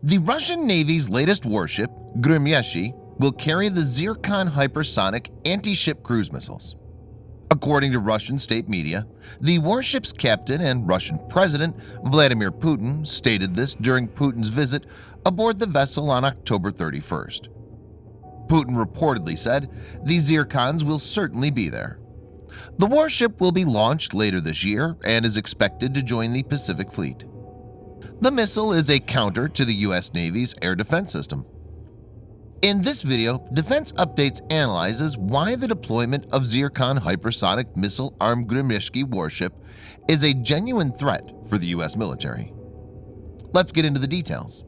The Russian Navy's latest warship, gremyashchiy, will carry the Zircon hypersonic anti-ship cruise missiles. According to Russian state media, the warship's captain and Russian President Vladimir Putin stated this during Putin's visit aboard the vessel on October 31st. Putin reportedly said the Zircons will certainly be there. The warship will be launched later this year and is expected to join the Pacific Fleet. The missile is a counter to the U.S. Navy's air defense system. In this video, Defense Updates analyzes why the deployment of Zircon hypersonic missile-armed gremyashchiy warship is a genuine threat for the U.S. military. Let's get into the details.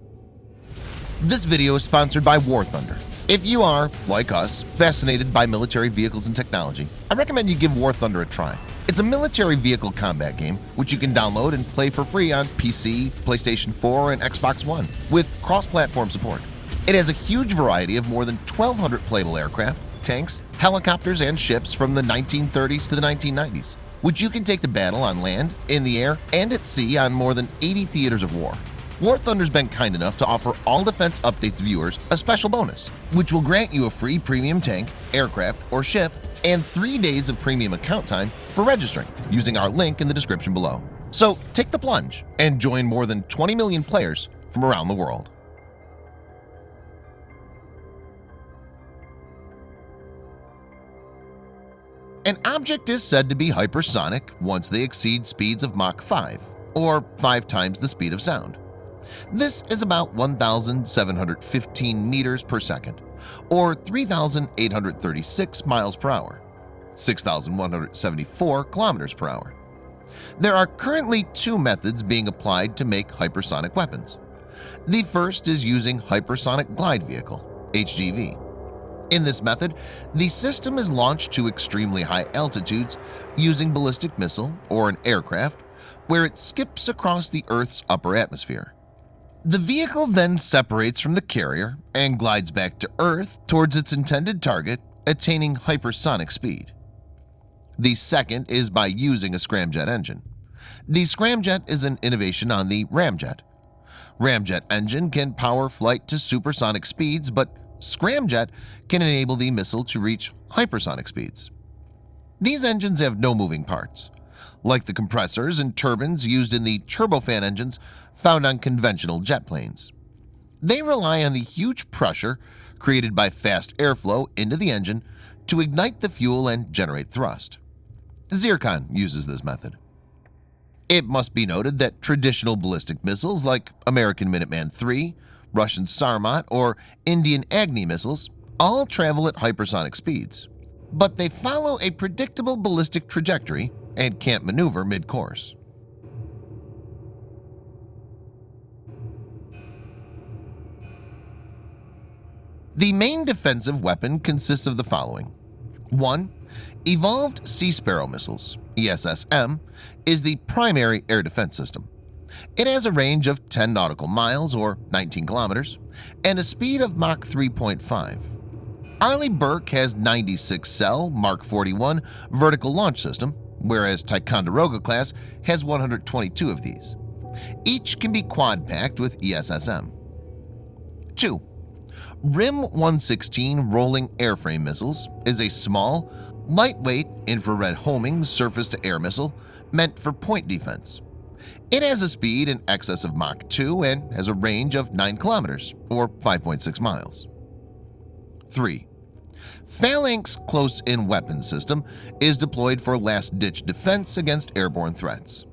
This video is sponsored by War Thunder. If you are, like us, fascinated by military vehicles and technology, I recommend you give War Thunder a try. It's a military vehicle combat game which you can download and play for free on PC, PlayStation 4, and Xbox One with cross-platform support. It has a huge variety of more than 1,200 playable aircraft, tanks, helicopters, and ships from the 1930s to the 1990s, which you can take to battle on land, in the air, and at sea on more than 80 theaters of war. War Thunder's been kind enough to offer all Defense Updates viewers a special bonus, which will grant you a free premium tank, aircraft, or ship, and 3 days of premium account time for registering using our link in the description below. So take the plunge and join more than 20 million players from around the world. An object is said to be hypersonic once they exceed speeds of Mach 5, or 5 times the speed of sound. This is about 1,715 meters per second, or 3,836 miles per hour, 6,174 kilometers per hour. There are currently 2 methods being applied to make hypersonic weapons. The first is using Hypersonic Glide Vehicle, HGV. In this method, the system is launched to extremely high altitudes using ballistic missile or an aircraft where it skips across the Earth's upper atmosphere. The vehicle then separates from the carrier and glides back to Earth towards its intended target, attaining hypersonic speed. The second is by using a scramjet engine. The scramjet is an innovation on the ramjet. Ramjet engine can power flight to supersonic speeds, but scramjet can enable the missile to reach hypersonic speeds. These engines have no moving parts, like the compressors and turbines used in the turbofan engines found on conventional jet planes. They rely on the huge pressure created by fast airflow into the engine to ignite the fuel and generate thrust. Zircon uses this method. It must be noted that traditional ballistic missiles like American Minuteman III, Russian Sarmat, or Indian Agni missiles all travel at hypersonic speeds, but they follow a predictable ballistic trajectory and can't maneuver mid-course. The main defensive weapon consists of the following. 1. Evolved Sea Sparrow missiles, ESSM, is the primary air defense system. It has a range of 10 nautical miles or 19 kilometers and a speed of Mach 3.5. Arleigh Burke has 96-cell Mark 41 vertical launch system, whereas Ticonderoga-class has 122 of these. Each can be quad-packed with ESSM. 2. Wyrm 116 rolling airframe missiles is a small, lightweight infrared homing surface-to-air missile meant for point defense. It has a speed in excess of Mach 2 and has a range of 9 kilometers or 5.6 miles. 3. Phalanx close-in weapon system is deployed for last-ditch defense against airborne threats.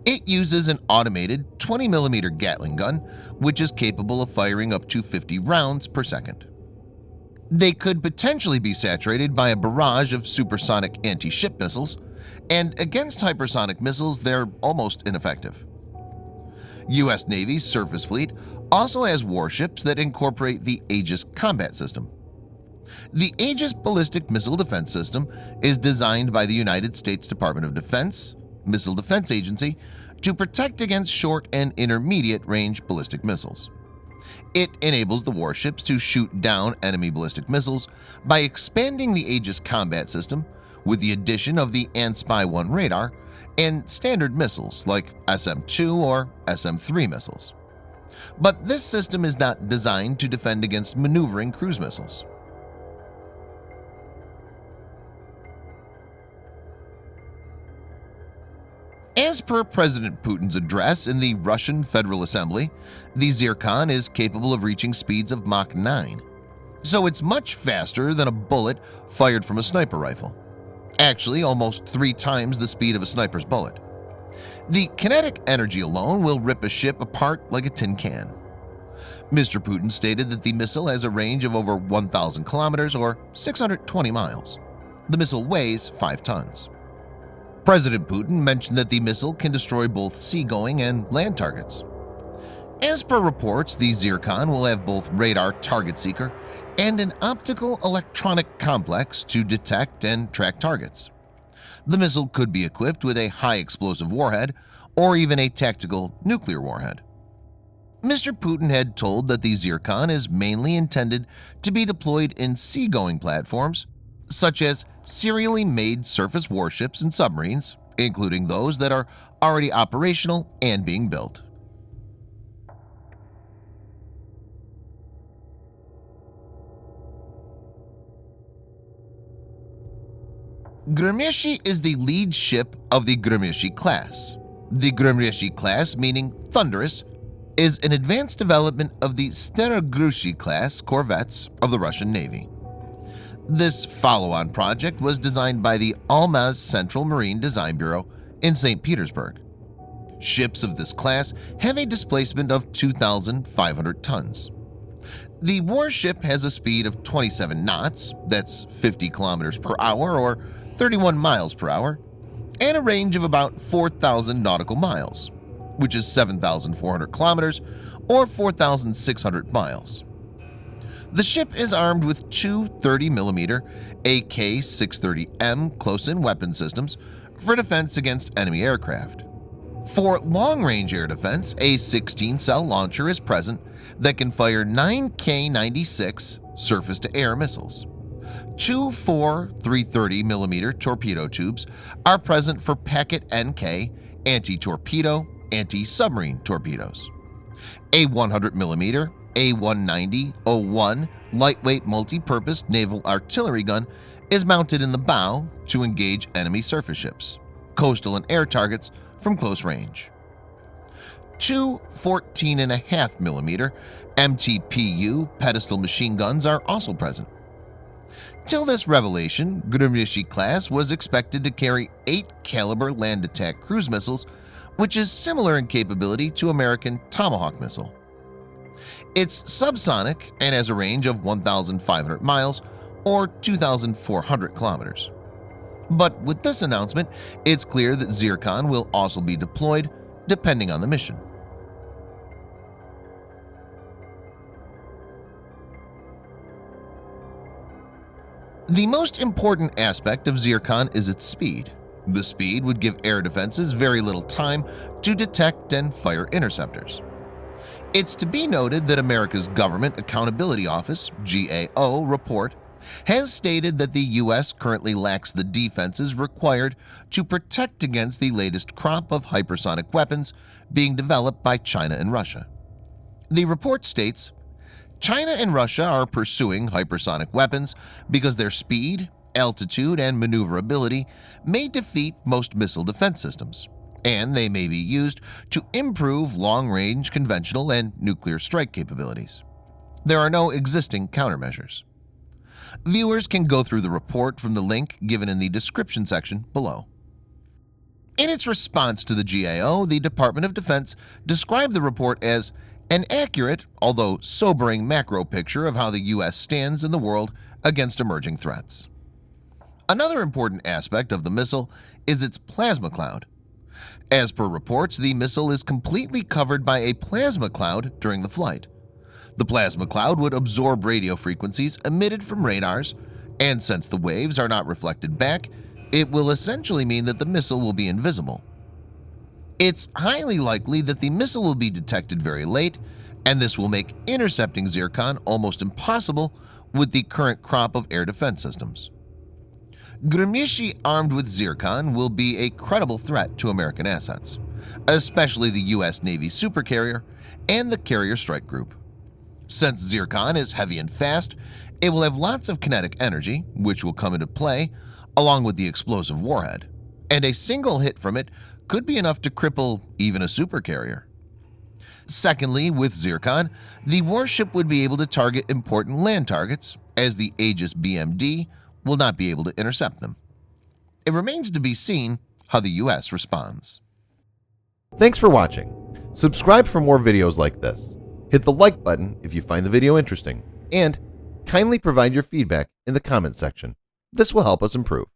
It uses an automated 20mm Gatling gun, which is capable of firing up to 50 rounds per second. They could potentially be saturated by a barrage of supersonic anti-ship missiles, and against hypersonic missiles they're almost ineffective. U.S. Navy's surface fleet also has warships that incorporate the Aegis combat system. The Aegis ballistic missile defense system is designed by the United States Department of Defense, Missile Defense Agency, to protect against short and intermediate range ballistic missiles. It enables the warships to shoot down enemy ballistic missiles by expanding the Aegis combat system with the addition of the ANSPY-1 radar and standard missiles like SM-2 or SM-3 missiles. But this system is not designed to defend against maneuvering cruise missiles. As per President Putin's address in the Russian Federal Assembly, the Zircon is capable of reaching speeds of Mach 9, so it's much faster than a bullet fired from a sniper rifle. Actually, almost 3 times the speed of a sniper's bullet. The kinetic energy alone will rip a ship apart like a tin can. Mr. Putin stated that the missile has a range of over 1,000 kilometers or 620 miles. The missile weighs 5 tons. President Putin mentioned that the missile can destroy both seagoing and land targets. As per reports, the Zircon will have both radar target seeker and an optical electronic complex to detect and track targets. The missile could be equipped with a high explosive warhead or even a tactical nuclear warhead. Mr. Putin had told that the Zircon is mainly intended to be deployed in seagoing platforms such as serially made surface warships and submarines, including those that are already operational and being built. Gremyashchiy is the lead ship of the gremyashchiy-class. The gremyashchiy-class, meaning thunderous, is an advanced development of the Zircon-class corvettes of the Russian Navy. This follow-on project was designed by the Almaz Central Marine Design Bureau in St. Petersburg. Ships of this class have a displacement of 2,500 tons. The warship has a speed of 27 knots, that's 50 kilometers per hour or 31 miles per hour, and a range of about 4,000 nautical miles, which is 7,400 kilometers or 4,600 miles. The ship is armed with two 30mm AK-630M close-in weapon systems for defense against enemy aircraft. For long-range air defense, a 16-cell launcher is present that can fire 9 K-96 surface-to-air missiles. Two 330mm torpedo tubes are present for packet NK anti-torpedo, anti-submarine torpedoes. A 100mm A-190-01 lightweight multi-purpose naval artillery gun is mounted in the bow to engage enemy surface ships, coastal and air targets from close range. Two 14.5mm MTPU pedestal machine guns are also present. Till this revelation, Gremyashchiy-class was expected to carry 8-caliber land attack cruise missiles, which is similar in capability to American Tomahawk missile. It's subsonic and has a range of 1,500 miles or 2,400 kilometers. But with this announcement, it's clear that Zircon will also be deployed depending on the mission. The most important aspect of Zircon is its speed. The speed would give air defenses very little time to detect and fire interceptors. It's to be noted that America's Government Accountability Office (GAO) report has stated that the U.S. currently lacks the defenses required to protect against the latest crop of hypersonic weapons being developed by China and Russia. The report states, China and Russia are pursuing hypersonic weapons because their speed, altitude, and maneuverability may defeat most missile defense systems, and they may be used to improve long-range conventional and nuclear strike capabilities. There are no existing countermeasures. Viewers can go through the report from the link given in the description section below. In its response to the GAO, the Department of Defense described the report as an accurate, although sobering macro picture of how the U.S. stands in the world against emerging threats. Another important aspect of the missile is its plasma cloud. As per reports, the missile is completely covered by a plasma cloud during the flight. The plasma cloud would absorb radio frequencies emitted from radars, and since the waves are not reflected back, it will essentially mean that the missile will be invisible. It's highly likely that the missile will be detected very late, and this will make intercepting Zircon almost impossible with the current crop of air defense systems. Gremyashchiy armed with Zircon will be a credible threat to American assets, especially the U.S. Navy supercarrier and the carrier strike group. Since Zircon is heavy and fast, it will have lots of kinetic energy, which will come into play along with the explosive warhead, and a single hit from it could be enough to cripple even a supercarrier. Secondly, with Zircon, the warship would be able to target important land targets, as the Aegis BMD will not be able to intercept them. It remains to be seen how the U.S. responds. Thanks for watching. Subscribe for more videos like this. Hit the like button if you find the video interesting, and kindly provide your feedback in the comment section. This will help us improve.